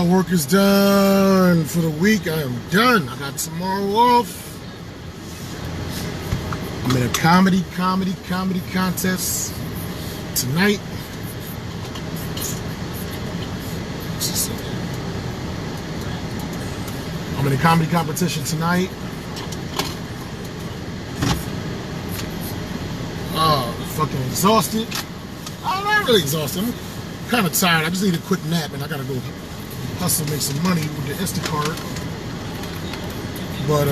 Work is done for the week. I am done. I got tomorrow off. I'm in a comedy contest tonight. I'm in a comedy competition tonight. Fucking exhausted. I'm not really exhausted. I'm kind of tired. I just need a quick nap, and I gotta go hustle, make some money with the Instacart. But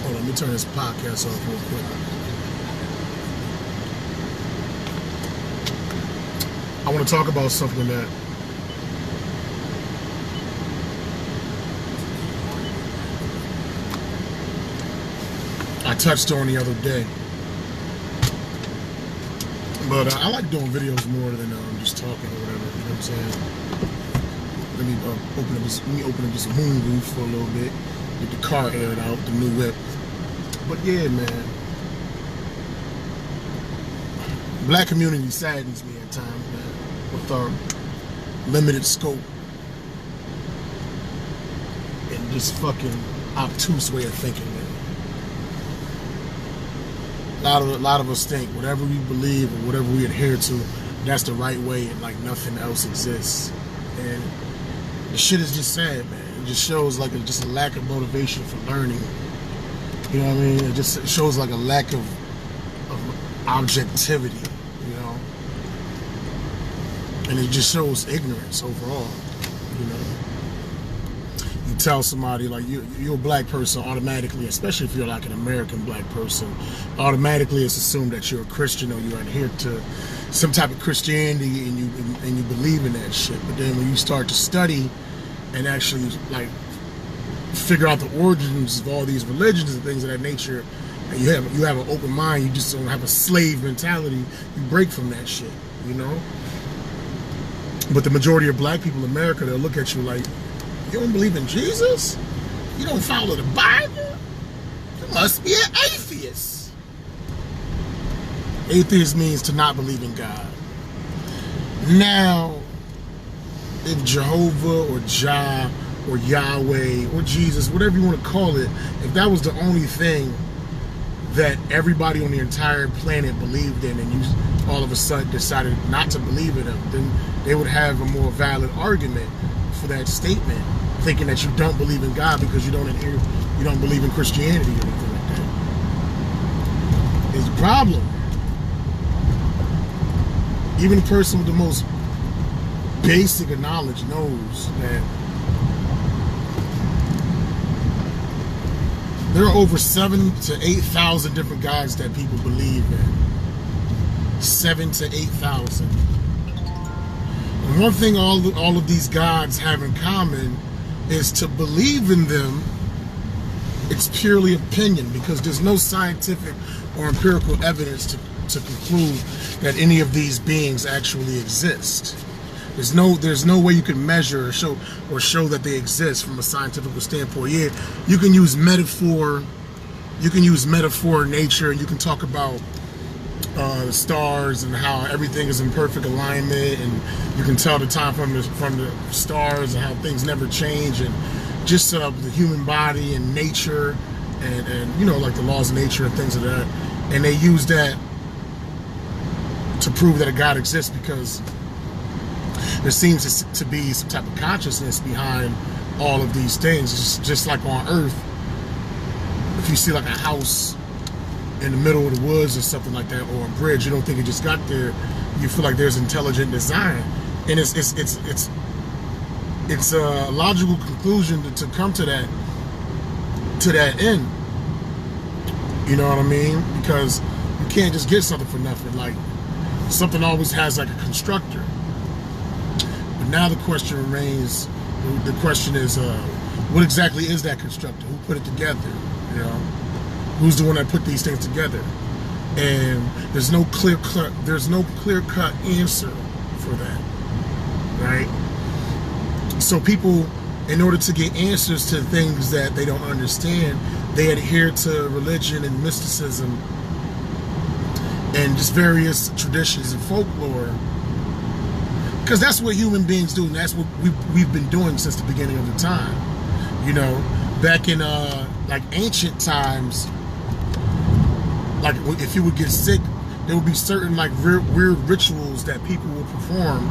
hold on, let me turn this podcast off real quick. I want to talk about something that I touched on the other day. But I like doing videos more than just talking or whatever, you know what I'm saying? Let me open up this moon roof for a little bit, get the car aired out, the new whip. But yeah, man. Black community saddens me at times, man, with our limited scope and this fucking obtuse way of thinking, man. A lot of us think whatever we believe or whatever we adhere to, that's the right way, and like nothing else exists. And the shit is just sad, man. It just shows like just a lack of motivation for learning. You know what I mean? It just shows like a lack of objectivity, you know? And it just shows ignorance overall, you know? You tell somebody like you're a black person automatically, especially if you're like an American black person, automatically it's assumed that you're a Christian or you adhere to some type of Christianity and you believe in that shit. But then when you start to study and actually like figure out the origins of all these religions and things of that nature, and you have an open mind, you just don't have a slave mentality, you break from that shit, you know? But the majority of black people in America, they'll look at you like, you don't believe in Jesus? You don't follow the Bible? You must be an atheist. Atheist means to not believe in God. Now, if Jehovah or Jah or Yahweh or Jesus, whatever you want to call it, if that was the only thing that everybody on the entire planet believed in and you all of a sudden decided not to believe in them, then they would have a more valid argument for that statement, thinking that you don't believe in God because you don't believe in Christianity or anything like that. It's a problem. Even a person with the most basic of knowledge knows that there are over 7,000 to 8,000 different gods that people believe in. 7,000 to 8,000. And one thing all of these gods have in common is to believe in them. It's purely opinion because there's no scientific or empirical evidence to conclude that any of these beings actually exist. There's no way you can measure or show that they exist from a scientific standpoint. Yeah, you can use metaphor in nature, and you can talk about the stars and how everything is in perfect alignment, and you can tell the time from the stars and how things never change, and just the human body and nature and you know, like the laws of nature and things of that. And they use that to prove that a God exists because there seems to be some type of consciousness behind all of these things. Just like on Earth, if you see like a house in the middle of the woods or something like that, or a bridge, you don't think it just got there. You feel like there's intelligent design, and it's a logical conclusion to come to that end. You know what I mean? Because you can't just get something for nothing. Like, something always has like a constructor. But now the question remains. The question is, what exactly is that constructor? Who put it together? You know, who's the one that put these things together? And there's no clear cut answer for that, right? So people, in order to get answers to things that they don't understand, they adhere to religion and mysticism and just various traditions and folklore, because that's what human beings do, and that's what we've been doing since the beginning of the time. You know, back in like ancient times, like if you would get sick, there would be certain like weird rituals that people would perform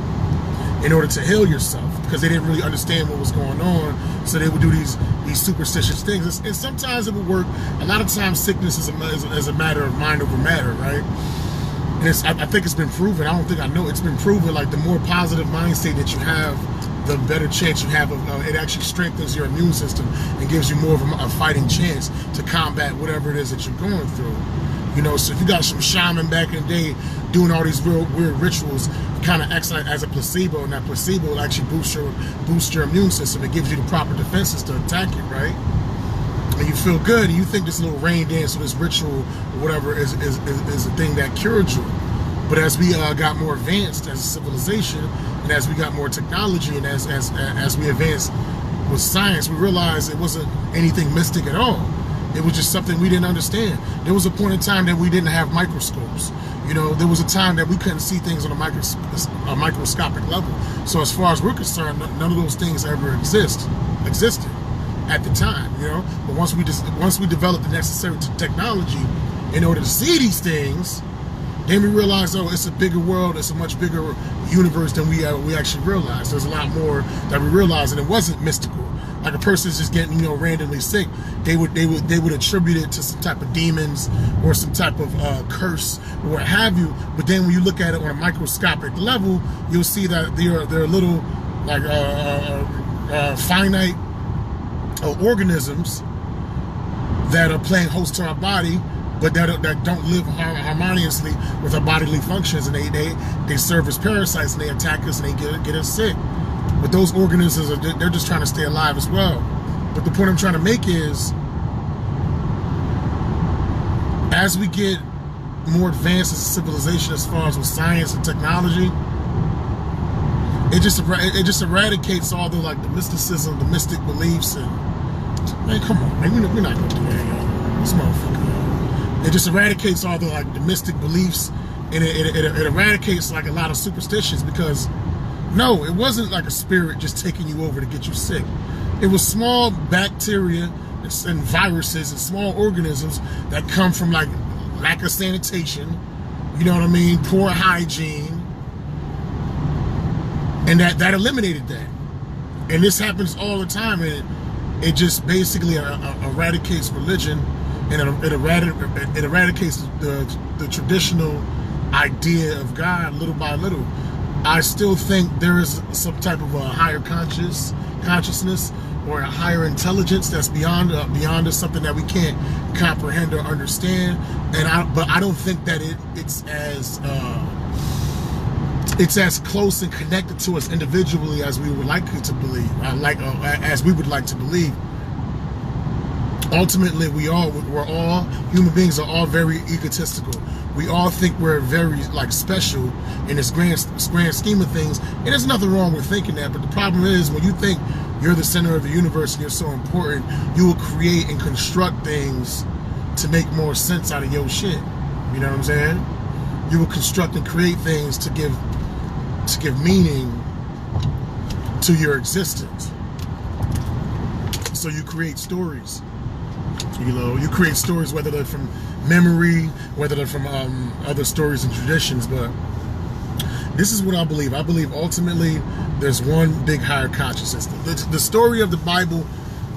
in order to heal yourself, because they didn't really understand what was going on. So they would do these superstitious things, and sometimes it would work. A lot of times sickness is a matter of mind over matter, right? And I think it's been proven. I don't think I know. It's been proven, like the more positive mind state that you have, the better chance you have of it actually strengthens your immune system and gives you more of a fighting chance to combat whatever it is that you're going through. You know, so if you got some shaman back in the day doing all these real weird rituals, kind of acts like as a placebo, and that placebo will actually boost your immune system. It gives you the proper defenses to attack it, right? And you feel good, and you think this little rain dance or this ritual or whatever is a thing that cured you. But as we got more advanced as a civilization, and as we got more technology, and as we advanced with science, we realized it wasn't anything mystic at all. It was just something we didn't understand. There was a point in time that we didn't have microscopes. You know, there was a time that we couldn't see things on a microscopic level. So as far as we're concerned, none of those things ever existed at the time. You know, but once we developed the necessary technology in order to see these things, then we realized, oh, it's a bigger world. It's a much bigger universe than we actually realized. There's a lot more that we realized, and it wasn't mystical. Like a person's just getting, you know, randomly sick, they would attribute it to some type of demons or some type of curse or what have you. But then when you look at it on a microscopic level, you'll see that they're little like finite organisms that are playing host to our body, but that don't live harmoniously with our bodily functions, and they serve as parasites, and they attack us, and they get us sick. But those organisms, they're just trying to stay alive as well. But the point I'm trying to make is, as we get more advanced as a civilization as far as with science and technology, it just eradicates all the like the mysticism, the mystic beliefs, and man, come on, man, we're not gonna do that, y'all. This motherfucker. It just eradicates all the like the mystic beliefs, and it eradicates like a lot of superstitions, because no, it wasn't like a spirit just taking you over to get you sick. It was small bacteria and viruses and small organisms that come from like lack of sanitation, you know what I mean, poor hygiene, and that eliminated that. And this happens all the time, and it just basically eradicates religion, and it eradicates the traditional idea of God little by little. I still think there is some type of a higher consciousness or a higher intelligence that's beyond us, something that we can't comprehend or understand. But I don't think that it's as close and connected to us individually as we would like to believe. As we would like to believe. Ultimately, we're all human beings are all very egotistical. We all think we're very like special in this grand scheme of things, and there's nothing wrong with thinking that. But the problem is, when you think you're the center of the universe and you're so important, you will create and construct things to make more sense out of your shit. You know what I'm saying? You will construct and create things to give meaning to your existence. So you create stories. You know, you create stories, whether they're from memory, whether they're from other stories and traditions. But this is what I believe. I believe ultimately there's one big higher consciousness. The story of the Bible,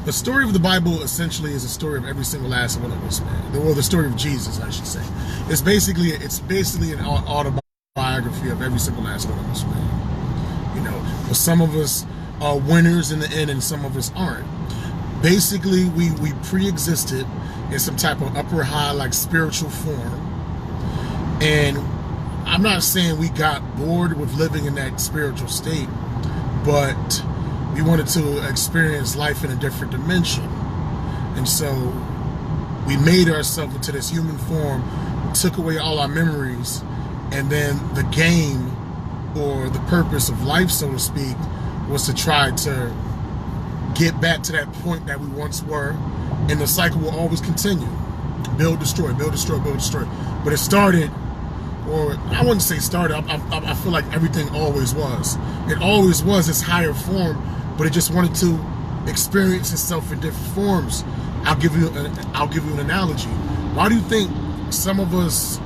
essentially is a story of every single last one of us, man. Or the story of Jesus, I should say. It's basically an autobiography of every single last one of us, man. You know, but some of us are winners in the end, and some of us aren't. Basically, we pre-existed in some type of upper high, like spiritual form. And I'm not saying we got bored with living in that spiritual state, but we wanted to experience life in a different dimension. And so we made ourselves into this human form, took away all our memories, and then the game or the purpose of life, so to speak, was to try to get back to that point that we once were, and the cycle will always continue. Build, destroy, build, destroy, build, destroy. But it started or I wouldn't say started. I feel like everything always was. It always was its higher form, but it just wanted to experience itself in different forms. I'll give you an analogy. Why do you think some of us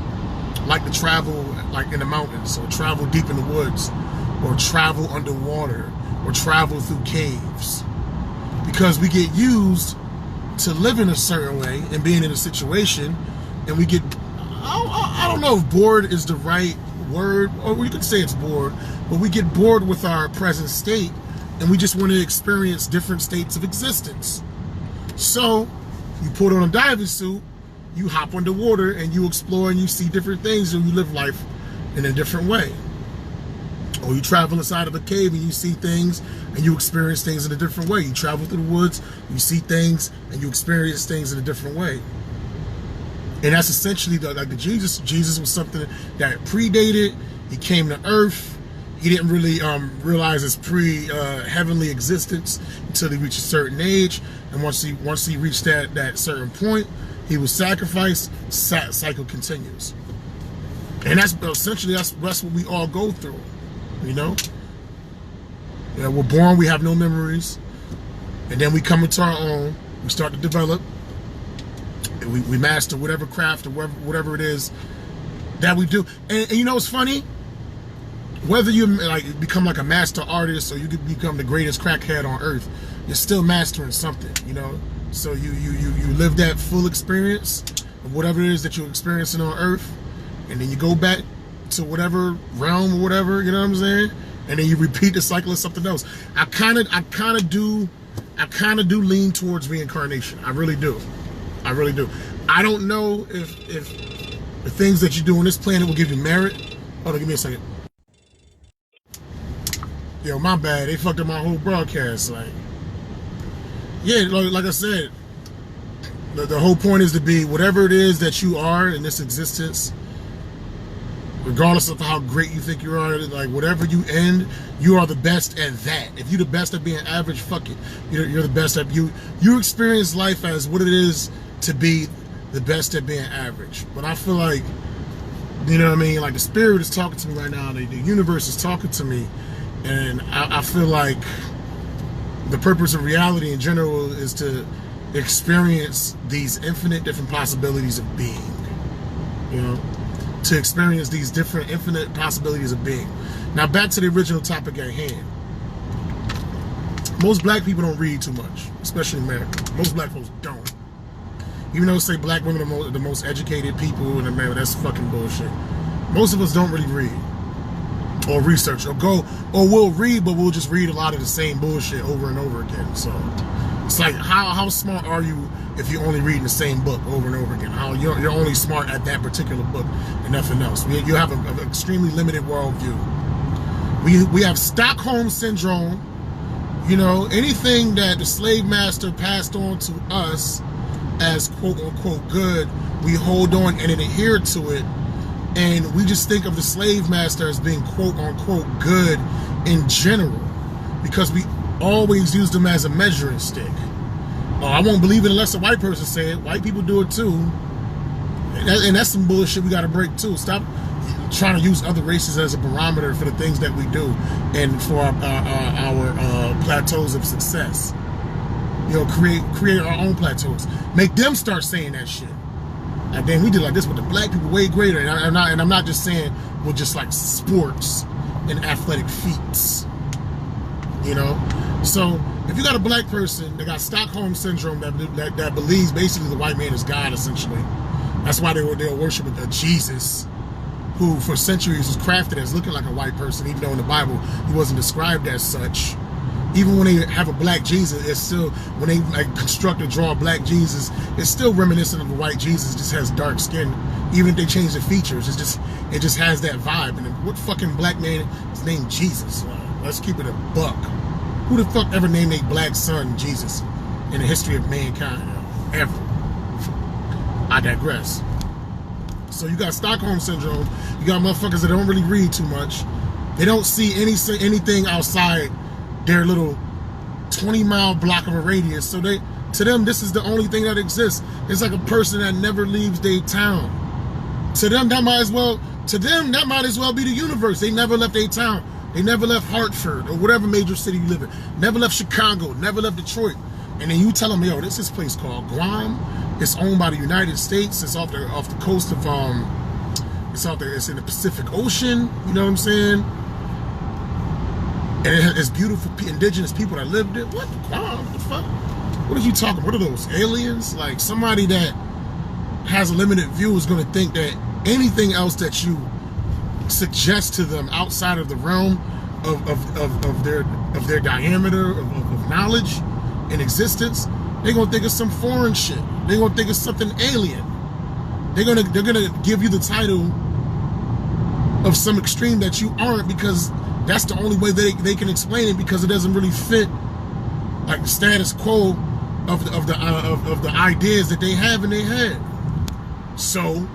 like to travel like in the mountains, or travel deep in the woods, or travel underwater, or travel through caves? Because we get used to live in a certain way and being in a situation, and we get, I don't know if bored is the right word, or you could say it's bored, but we get bored with our present state, and we just want to experience different states of existence. So you put on a diving suit, you hop underwater, and you explore, and you see different things, and you live life in a different way. Or you travel inside of a cave and you see things and you experience things in a different way. You travel through the woods, you see things and you experience things in a different way. And that's essentially like the Jesus. Jesus was something that predated. He came to earth. He didn't really realize his pre-heavenly existence until he reached a certain age. And once he reached that certain point, he was sacrificed. Cycle continues. And that's essentially that's what we all go through. You know, we're born, we have no memories, and then we come into our own. We start to develop. And we master whatever craft or whatever it is that we do. And you know what's funny? Whether you like become like a master artist or you could become the greatest crackhead on earth, you're still mastering something. You know, so you live that full experience of whatever it is that you're experiencing on earth, and then you go back to whatever realm or whatever, you know what I'm saying? And then you repeat the cycle of something else. I kind of do lean towards reincarnation. I really do. I really do. I don't know if the things that you do on this planet will give you merit. Hold on, give me a second. Yo, my bad. They fucked up my whole broadcast. Like, yeah, like I said, the whole point is to be whatever it is that you are in this existence. Regardless of how great you think you are, like whatever you end, you are the best at that. If you're the best at being average, fuck it. You're the best at you experience life as what it is to be the best at being average. But I feel like, you know what I mean? Like the spirit is talking to me right now. The universe is talking to me. And I feel like the purpose of reality in general is to experience these infinite different possibilities of being, you know? To experience these different infinite possibilities of being. Now back to the original topic at hand. Most black people don't read too much, especially in America. Most black folks don't. Even though say black women are the most educated people in America, that's fucking bullshit. Most of us don't really read or research or we'll read, but we'll just read a lot of the same bullshit over and over again. So it's like, how smart are you if you're only reading the same book over and over again? How you're only smart at that particular book and nothing else. You have an extremely limited worldview. We have Stockholm syndrome. You know, anything that the slave master passed on to us as quote unquote good, we hold on and adhere to it, and we just think of the slave master as being quote unquote good in general because we always use them as a measuring stick. Oh, I won't believe it unless a white person say it. White people do it too. And that's some bullshit we got to break too. Stop trying to use other races as a barometer for the things that we do and for our plateaus of success. You know, create our own plateaus. Make them start saying that shit. And then we did like this with the black people way greater. And I'm not just saying with just like sports and athletic feats. You know? So if you got a black person that got Stockholm syndrome that believes basically the white man is God, essentially. That's why they'll worship a Jesus who for centuries was crafted as looking like a white person, even though in the Bible he wasn't described as such. Even when they have a black Jesus, it's still, when they like construct or draw a black Jesus, it's still reminiscent of a white Jesus. It just has dark skin. Even if they change the features, it just has that vibe. And what fucking black man is named Jesus? Let's keep it a buck. Who the fuck ever named a black son Jesus in the history of mankind? Ever. I digress. So you got Stockholm syndrome. You got motherfuckers that don't really read too much. They don't see anything outside their little 20-mile block of a radius. So to them, this is the only thing that exists. It's like a person that never leaves their town. To them, that might as well To them, that might as well be the universe. They never left their town. They never left Hartford or whatever major city you live in. Never left Chicago, never left Detroit. And then you tell them, yo, this is this place called Guam. It's owned by the United States. It's off the coast of it's out there. It's in the Pacific Ocean. You know what I'm saying? And it's beautiful indigenous people that live there. What? Guam? What the fuck? What are you talking? What are those aliens? Like somebody that has a limited view is going to think that anything else that you suggest to them outside of the realm of their diameter of knowledge and existence, they're gonna think of some foreign shit. They're gonna think of something alien. They're gonna give you the title of some extreme that you aren't, because that's the only way they can explain it, because it doesn't really fit like the status quo of the ideas that they have in their head. So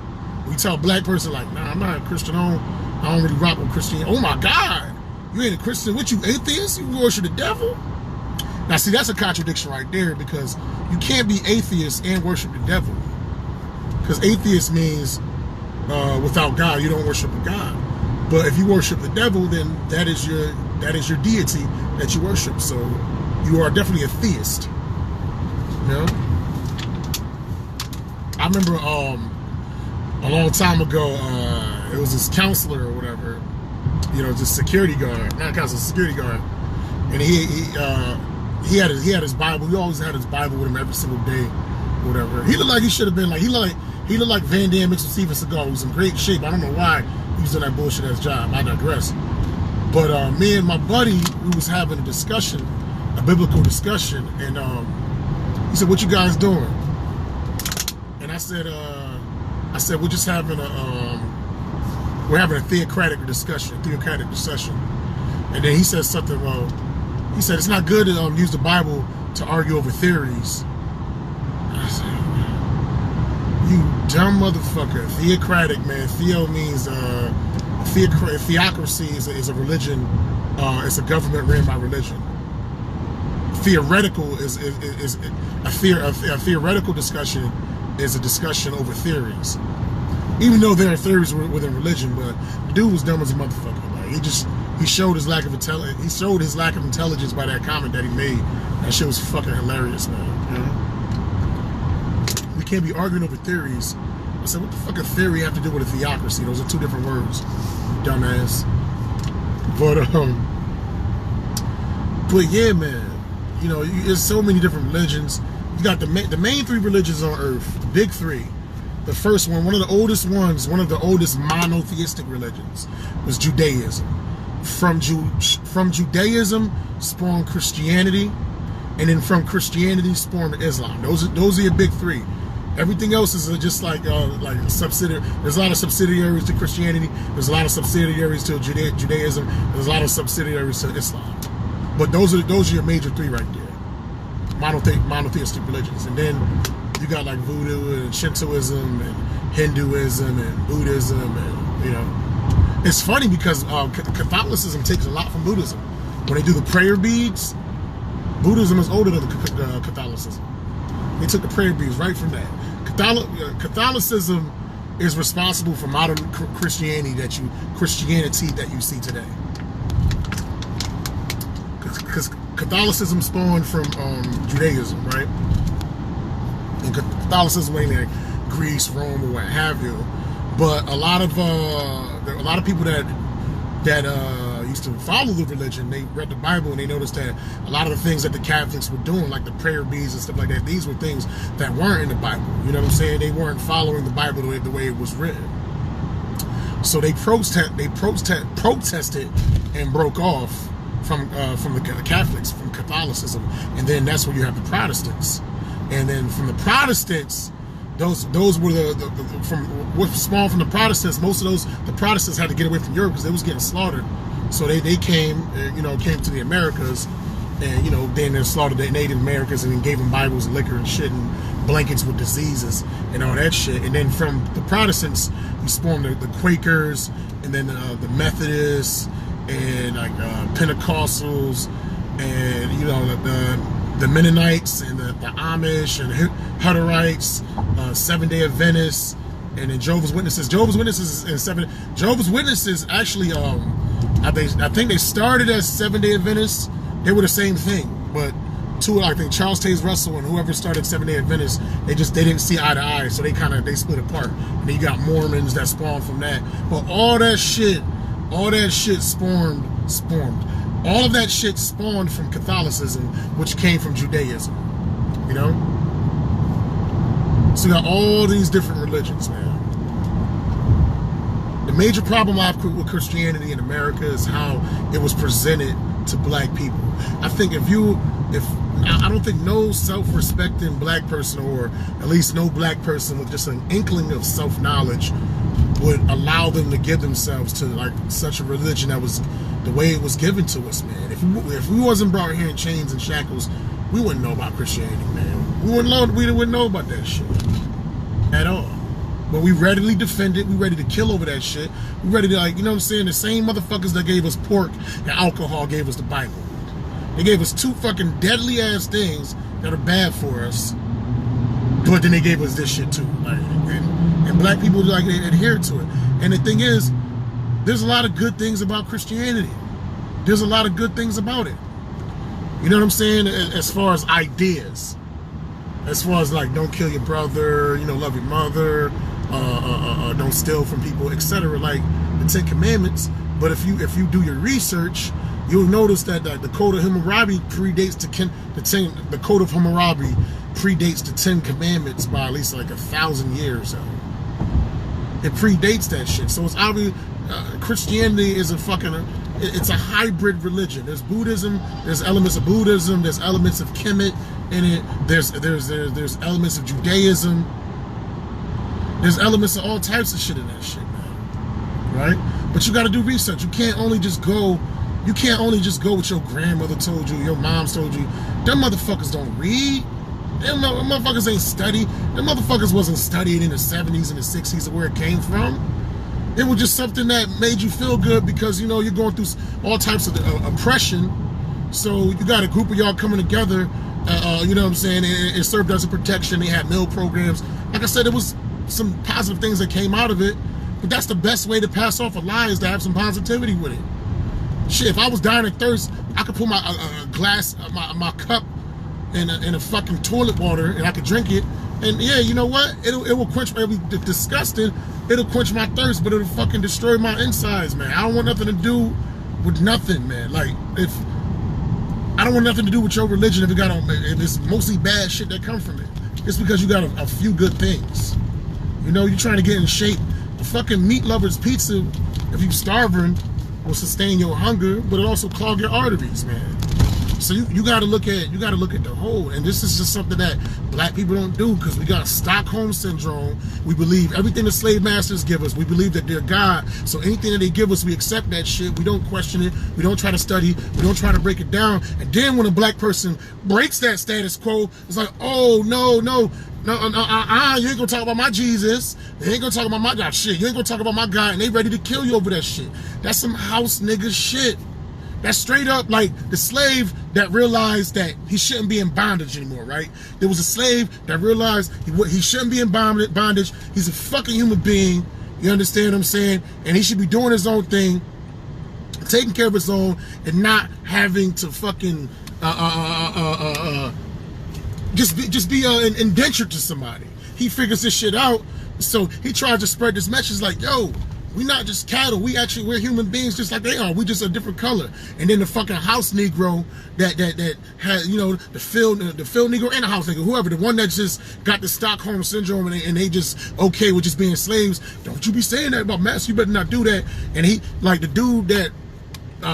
we tell a black person like, nah, I'm not a Christian. I don't really rock with Christianity. Oh my God, you ain't a Christian? What, you atheist? You worship the devil? Now see, that's a contradiction right there, because you can't be atheist and worship the devil. Because atheist means without God, you don't worship a God. But if you worship the devil, then that is your deity that you worship. So you are definitely a theist. You know? I remember a long time ago, it was this counselor or whatever, you know, just security guard, not counselor, security guard, and he had his Bible. He always had his Bible with him every single day, whatever. He looked like he should have been like, he looked like Van Damme mixed with Steven Seagal. He was in great shape. I don't know why he was doing that bullshit ass job. I digress. But me and my buddy, we was having a discussion, a biblical discussion, and he said, "What you guys doing?" And I said, we're just having we're having a theocratic discussion. And then he said something, he said, it's not good to use the Bible to argue over theories. I said, you dumb motherfucker. Theocratic, man. Theo means, theocracy is a religion, it's a government ran by religion. Theoretical is a theoretical discussion is a discussion over theories. Even though there are theories within religion, but the dude was dumb as a motherfucker. Like he showed his lack of intelligence. He showed his lack of intelligence by that comment that he made. That shit was fucking hilarious, man. You know? We can't be arguing over theories. I said, what the fuck does theory have to do with a theocracy? Those are two different words, dumbass. But yeah, man. You know, there's so many different religions. You got the main three religions on earth, the big three. The first one of the oldest ones, one of the oldest monotheistic religions, was Judaism. From Judaism spawned Christianity, and then from Christianity spawned Islam. Those are your big three. Everything else is just like a subsidiary. There's a lot of subsidiaries to Christianity. There's a lot of subsidiaries to Judaism. There's a lot of subsidiaries to Islam. But those are your major three right there. Monotheistic religions. And then you got like Voodoo and Shintoism and Hinduism and Buddhism, and you know, it's funny because Catholicism takes a lot from Buddhism. When they do the prayer beads, Buddhism is older than Catholicism. They took the prayer beads right from that. Catholicism is responsible for modern Christianity that you see today. Because Catholicism spawned from Judaism, right? And Catholicism ain't like Greece, Rome, or what have you. But a lot of people that used to follow the religion, they read the Bible and they noticed that a lot of the things that the Catholics were doing, like the prayer beads and stuff like that, these were things that weren't in the Bible. You know what I'm saying? They weren't following the Bible the way it was written. So they protested and broke off from the Catholics, from Catholicism, and then that's where you have the Protestants. And then from the Protestants, those were from what spawned from the Protestants. Most of the Protestants had to get away from Europe because they was getting slaughtered. So they came to the Americas, and then they slaughtered the Native Americans and then gave them Bibles and liquor and shit and blankets with diseases and all that shit. And then from the Protestants, you spawned the Quakers, and then the Methodists, and like Pentecostals, and the Mennonites, and the Amish, and Hutterites, Seventh-day Adventists, and then Jehovah's Witnesses. Jehovah's Witnesses in Jehovah's Witnesses actually, I think they started as Seventh-day Adventists. They were the same thing, but I think Charles Taze Russell and whoever started Seventh-day Adventists, they didn't see eye to eye, so they split apart. And then you got Mormons that spawned from that. But all that shit spawned. All of that shit spawned from Catholicism, which came from Judaism. You know? So you got all these different religions, man. The major problem I have with Christianity in America is how it was presented to black people. I think I don't think no self-respecting black person, or at least no black person with just an inkling of self-knowledge, would allow them to give themselves to like such a religion that was the way it was given to us, man. If we wasn't brought here in chains and shackles, we wouldn't know about Christianity, man. We wouldn't know about that shit at all. But we readily defend it. We ready to kill over that shit. We ready to, like, you know what I'm saying? The same motherfuckers that gave us pork and alcohol gave us the Bible. They gave us two fucking deadly ass things that are bad for us, but then they gave us this shit too. Like, and black people, like, they adhere to it. And the thing is, there's a lot of good things about Christianity. There's a lot of good things about it. You know what I'm saying? As far as ideas, as far as like, don't kill your brother, you know, love your mother, don't steal from people, etc. Like the 10 Commandments. But if you do your research, you'll notice that the Code of Hammurabi predates the Code of Hammurabi predates the 10 Commandments by at least like 1,000 years. It predates that shit. So it's obvious Christianity is it's a hybrid religion. There's Buddhism, there's elements of Buddhism, there's elements of Kemet in it, there's elements of Judaism, there's elements of all types of shit in that shit, man. Right? But you gotta do research. You can't only just go with your grandmother told you, your mom's told you. Them motherfuckers don't read. Them motherfuckers ain't study. Them motherfuckers wasn't studied in the 70s and the 60s of where it came from. It was just something that made you feel good because, you know, you're going through all types of oppression. So you got a group of y'all coming together, you know what I'm saying, it served as a protection. They had meal programs. Like I said, it was some positive things that came out of it, but that's the best way to pass off a lie, is to have some positivity with it. Shit, if I was dying of thirst, I could put my glass, my cup in a fucking toilet water and I could drink it. And yeah, you know what? It will quench, it'll be disgusting. It'll quench my thirst, but it'll fucking destroy my insides, man. I don't want nothing to do with nothing, man. Like, I don't want nothing to do with your religion if it's mostly bad shit that comes from it. It's because you got a few good things. You know, you're trying to get in shape. The fucking meat lover's pizza, if you're starving, will sustain your hunger, but it also clog your arteries, man. So you gotta look at the whole, and this is just something that black people don't do because we got Stockholm syndrome. We believe everything the slave masters give us. We believe that they're God. So anything that they give us, we accept that shit. We don't question it. We don't try to study. We don't try to break it down. And then when a black person breaks that status quo, it's like, oh no, you ain't gonna talk about my Jesus. You ain't gonna talk about my God. Shit, you ain't gonna talk about my God, and they ready to kill you over that shit. That's some house nigga shit. That's straight up like the slave that realized that he shouldn't be in bondage anymore, right? There was a slave that realized he shouldn't be in bondage. He's a fucking human being. You understand what I'm saying? And he should be doing his own thing, taking care of his own, and not having to fucking just be an indentured to somebody. He figures this shit out, so he tries to spread this message like, yo, we not just cattle, we're human beings just like they are. We just a different color. And then the fucking house Negro that has, you know, the field Negro and the house Negro, whoever, the one that just got the Stockholm syndrome and they just okay with just being slaves. Don't you be saying that about master, you better not do that. And he, like the dude that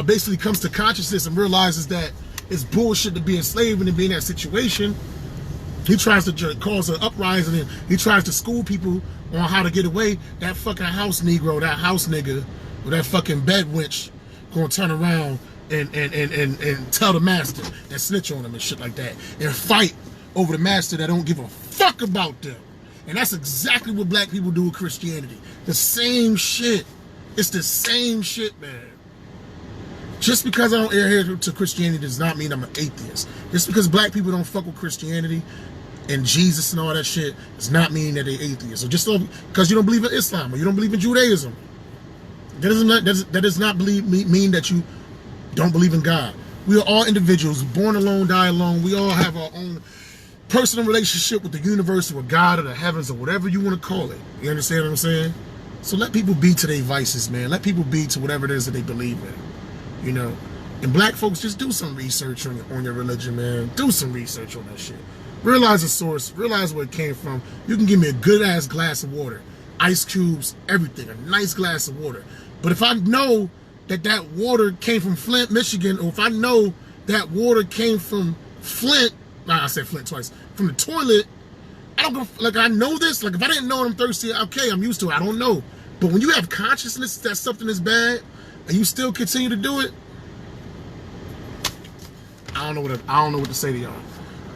basically comes to consciousness and realizes that it's bullshit to be a slave and to be in that situation. He tries to cause an uprising and he tries to school people on how to get away. That fucking house Negro, that house nigga, or that fucking bed wench gonna turn around and tell the master and snitch on him and shit like that and fight over the master that don't give a fuck about them. And that's exactly what black people do with Christianity. The same shit. It's the same shit, man. Just because I don't adhere to Christianity does not mean I'm an atheist. Just because black people don't fuck with Christianity, and Jesus and all that shit does not mean that they're atheists. So just because you don't believe in Islam or you don't believe in Judaism, that does not mean that you don't believe in God. We are all individuals, born alone, die alone. We all have our own personal relationship with the universe or with God or the heavens or whatever you want to call it. You understand what I'm saying? So let people be to their vices, man. Let people be to whatever it is that they believe in, you know. And black folks, just do some research on your religion, man. Do some research on that shit. Realize the source. Realize where it came from. You can give me a good-ass glass of water. Ice cubes, everything. A nice glass of water. But if I know that that water came from Flint, Michigan, or if I know that water came from Flint, I said Flint twice, from the toilet, I don't go, like, I know this. Like, if I didn't know I'm thirsty, okay, I'm used to it. I don't know. But when you have consciousness that something is bad and you still continue to do it, I don't know what to say to y'all.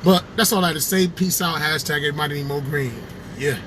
But that's all I had to say. Peace out. Hashtag everybody need more green. Yeah.